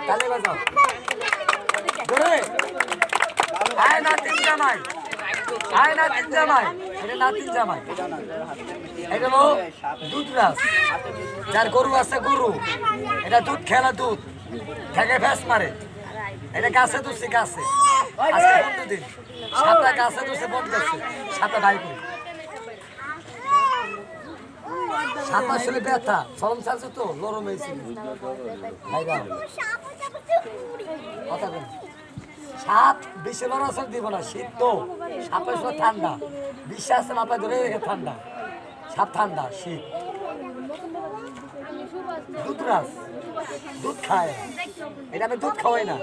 তালে বাজাও ধরে আয় না তিন জামাই আয় না তিন জামাই এটা না তিন জামাই এটা হলো দুধরাজ যার গরু আছে গরু এটা দুধ খেলা দুধ থেকে ফ্যাস মারে এটা গাছে দুধছে গাছে আজকে বন্ধ দিন সাতটা গাছে দুধছে বন্ধ করছে সাতটা ভাই করে সাত আসলে ব্যথা চরম চালছে তো নরম হয়েছিল কথা বল সাপ বেশি লড়াচড় দিব না শীত তো সাপের সময় ঠান্ডা বিশ্বাস মাথায় ধরে রেখে ঠান্ডা সাপ ঠান্ডা শীত দুধরাজ দুধ খায় এটা আমি দুধ খাওয়াই না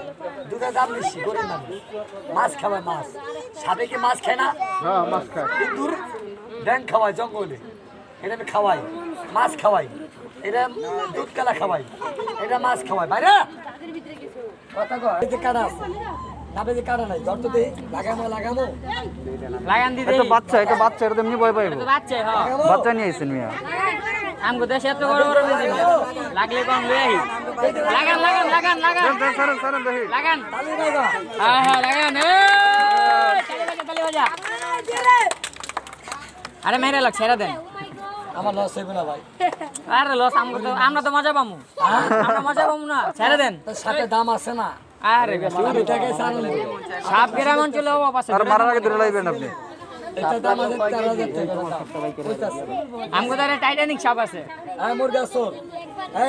দুধের দাম বেশি গরিব মানুষ মাছ খাওয়ায় মাছ সাপে কি মাছ খায় না মাছ খায় ইঁদুর ব্যাং খাওয়ায় জঙ্গলে এটা আমি খাওয়াই মাছ খাওয়াই এটা দুধ কালা খাওয়াই এটা মাছ খাওয়াই বাইরে কথা কয় এই যে কাটা আছে না বেজে কাটা নাই ধর তো দে লাগামো লাগান দিদি এটা বাচ্চা এটা এমনি ভয় পাইবো বাচ্চা হ্যাঁ বাচ্চা নিয়ে আইছেন মিয়া আমগো দেশে এত বড় বড় বেশি লাগলে কোন লই আই লাগান লাগান লাগান লাগান সারেন দেখি লাগান তালি বাজা হ্যাঁ হ্যাঁ লাগান এই তালি বাজা আরে মেরে লাগ ছেড়ে দেন আমার লস হইবে না ভাই আরে লস আমরা তো মজা পামু আমরা মজা পামু না ছেড়ে দেন তার সাথে দাম আছে না আরে বেশি এটাকে জানেন সাপ গ্রাম অঞ্চলে ও পাশে আর মারার আগে ধরে লাইবেন আপনি এটা দাম আছে 4000 টাকা কইতাছে আমগো দারে টাইটানিক সাপ আছে এই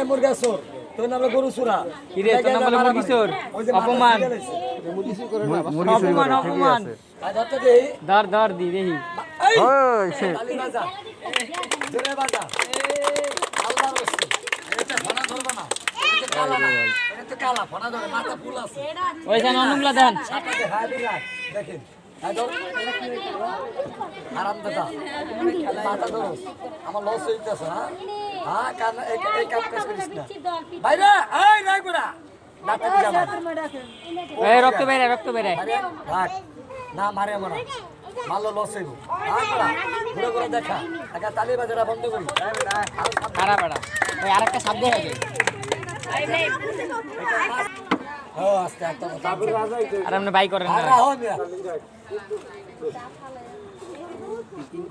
মুরগা চোর তোর নাম গরু চুরা কি রে তোর নাম মুরগি চোর অপমান অপমান অপমান আজ হতে দেই ধর ধর দি দেখি ওই সে তালি বাজা জোরে বাজা আল্লাহ রসুল এটা ফনা ধরবে না এটা কালা না এটা তো কালা ফনা ধরে মাথা ফুল আছে ওইখানে অন্যগুলা দেন সাথে দেখায় দিরা দেখেন আরাম দাদা মাথা ধরো আমার লস হইতেছে হ্যাঁ হ্যাঁ কান এই কাম কাজ করিস না বাইরে এই রাখবড়া ডাক্তার জামা এই রক্ত বেরে আরে রাখ না মারে মনা মারলো লস হইব রাখবড়া ঘুরে ঘুরে দেখা একা তালি বাজারা বন্ধ করি খারাপ বেড়া ওই আরেকটা সাপ দেখা যায় ও আস্তে একটা আর আপনি বাই করেন না আরা হো মিয়া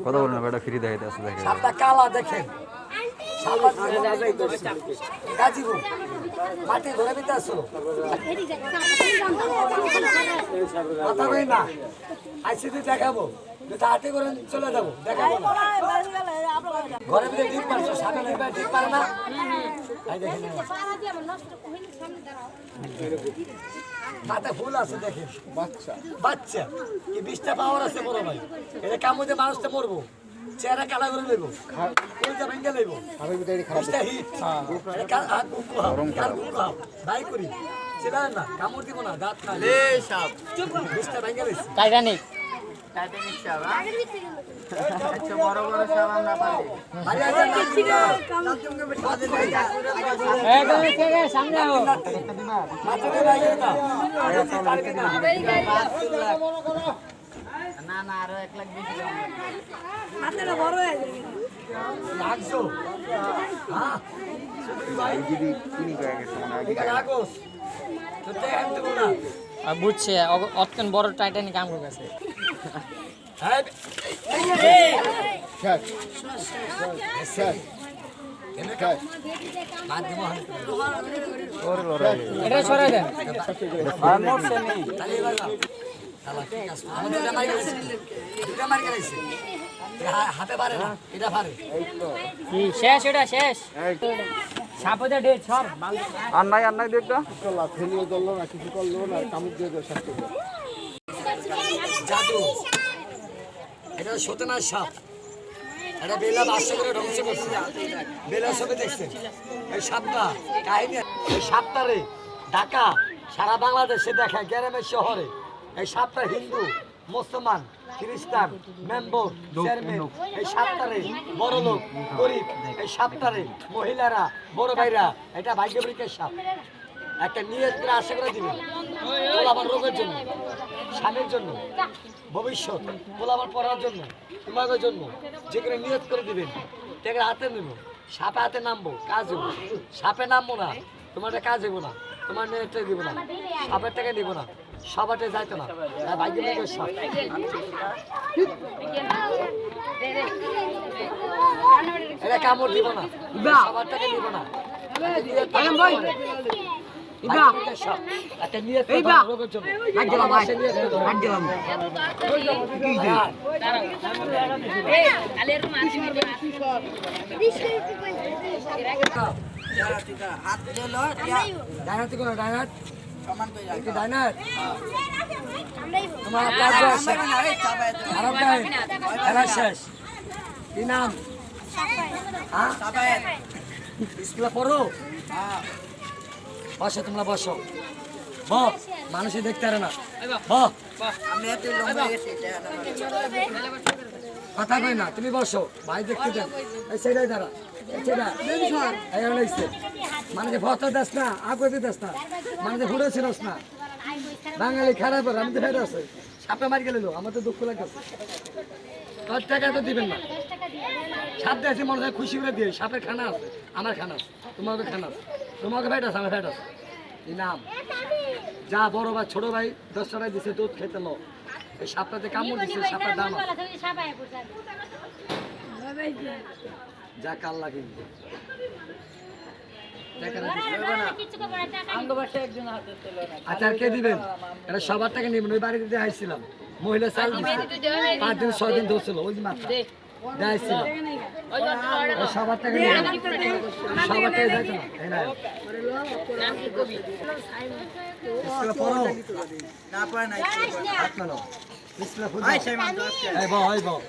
কথা বলেন বেটা ফ্রি দেখাইতে আছে দেখে সাপটা কালা দেখেন গাজীপুর মাটি ধরে দিতে আসলো কথা কই না আইসিতে দেখাবো হাতে করে চলে যাবো দেখাবো না ঘরে ভিতরে ডিপ পারছো সামনে ডিপ ডিপ পারে না তাই দেখেন মাথায় ফুল আছে দেখেন বাচ্চা কি 20টা পাওয়ার আছে বড় ভাই এটা কামড়ে মানুষটা মরবো চেহারা কালা করে লইব কলজা ভেঙে লইব বাই করি চেনার না কামড় দিব না দাঁত খাই বিষটা ভেঙে লইছে টাইটানিক সাপ আচ্ছা বড় বড় সাপ আমরা পারি আরে এই তুমি কে কে সামনে আও মাথাতে লাগে না পারবে না না না আরো 1 লাখ বেশি দাম মাথাটা বড় হয়ে যাবে লাগছো হ্যাঁ ভাই যদি কিনি কয়ে গেছে মানে আগে এটা লাগোস তো দেখেন তো না আর বুঝছে অতক্ষণ বড় টাইটানিক আম হয়ে গেছে হ্যাঁ এটা সরাই দেন আর মরছে নেই হাতে পারে না এটা পারে কি শেষ এটা শেষ সাপোদা ডে সর আর নাই দেখটা জাদু এটা সতেনা সাপ এটা বেলা বাসা করে ধ্বংস করছে বেলা সবে দেখছে এই সাপটা কাহিনী এই সাপটা রে ঢাকা সারা বাংলাদেশে দেখায় গ্রামের শহরে এই সাপটা হিন্দু মুসলমান খ্রিস্টান মেম্বর চেয়ারম্যান এই সাপটারে বড় লোক গরিব এই সাপটারে মহিলারা বড় ভাইরা এটা ভাগ্যবৃক্ষের সাপ একটা নিয়ত করে আশা করে দিবেন পোলাবার রোগের জন্য স্বামীর জন্য ভবিষ্যৎ পোলাবার পড়ার জন্য তোমাদের জন্য যে করে নিয়ত করে দিবেন টাকা হাতে নেব সাপে হাতে নামবো কাজ হবো সাপে নামবো না তোমার কাজ হবো না তোমার নেটে দিব না, সাপের টাকা দিব না, সবাটে যাইতো না, বাইকে নিয়ে সাপ। এটা কামড় দিব না, সবার টাকা দিব না। একটা নিয়ে রোগের জন্য ডাইনাতি কোনো ডাইনাট ডাইনাট তোমার কাজ খারাপ নাই খেলা শেষ। কি নাম? স্কুলে পড়ো? বসো, তোমরা বসো। মানুষে দেখতে পারে না। কথা কই না, তুমি বসো, ভাই দেখতে দেন। সেটাই দাঁড়া, মানে ভর্তা দাস না, আগে দিতেস না, মানে ঘুরে ছিলস না। বাঙালি খারাপ, আমি তো ফের আছে সাপে মারি গেল, আমার তো দুঃখ লাগতেছে। 10 টাকা তো দিবেন না, সাপ দেখছি মনে হয় খুশি করে দিয়ে। সাপের খানা আছে, আমার খানা আছে, তোমাকে খানা আছে, তোমাকে ফ্যাট আছে, আমার ফ্যাট আছে। কি নাম? যা বড় ভাই ছোট ভাই 10 টাকায় দিচ্ছে দুধ খেতে লো। এই সাপটাতে কামড় দিচ্ছে, সাপের দাম আছে। যা কাল লাগে আচ্ছা, কে দিবেন? এটা সবার টাকা নিবেন। ওই বাড়িতে দিয়ে আসছিলাম, মহিলা চাল দিচ্ছে, 5 দিন 6 দিন ধরছিল, ওই মাত্র দেখাইছিলাম। সবার টাকা নিবেন, সবার টাকা যাইতো না। এই নাই স্কুলে পড়ো না, পড়ে নাই, হাত মেলো স্কুলে ফুল। এই বউ, এই বউ,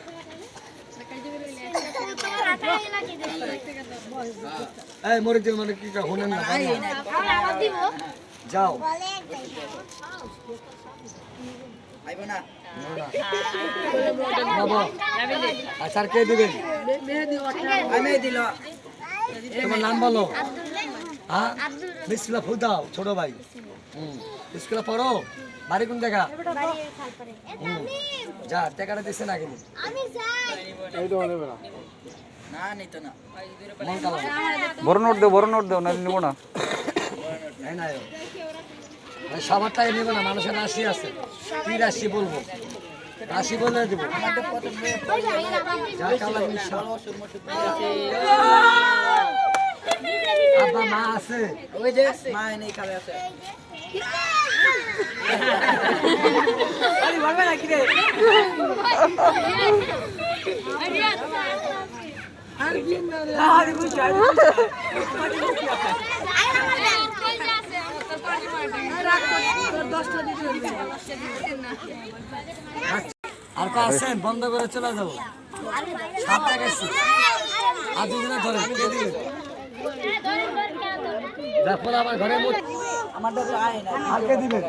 এই মরিচ মানে কি শুনেন না? যাও আচ্ছা, কে দিবেন? তোমার নাম বলো। হ্যাঁ, স্কুলে ফুল দাও ছোট ভাই। স্কুলে পড়ো? বাড়ি কোন জায়গা? যা টাকাটা দিচ্ছে না কিন্তু বড় নোট দেও না নিব না। সবার টাকা নেবে না, মানুষের রাশি আছে। কি রাশি বলবো? রাশি বলে দেবো। আব্বা মা আছে? ওই যে মা নেই, খাবে আছে। আর কা আছেন? বন্ধ করে চলে যাবো। 7 টাকা আর দুদিনে ধরে কে দিবে? দেখো আমার ঘরে আমার আয় না, আর কে দিবে?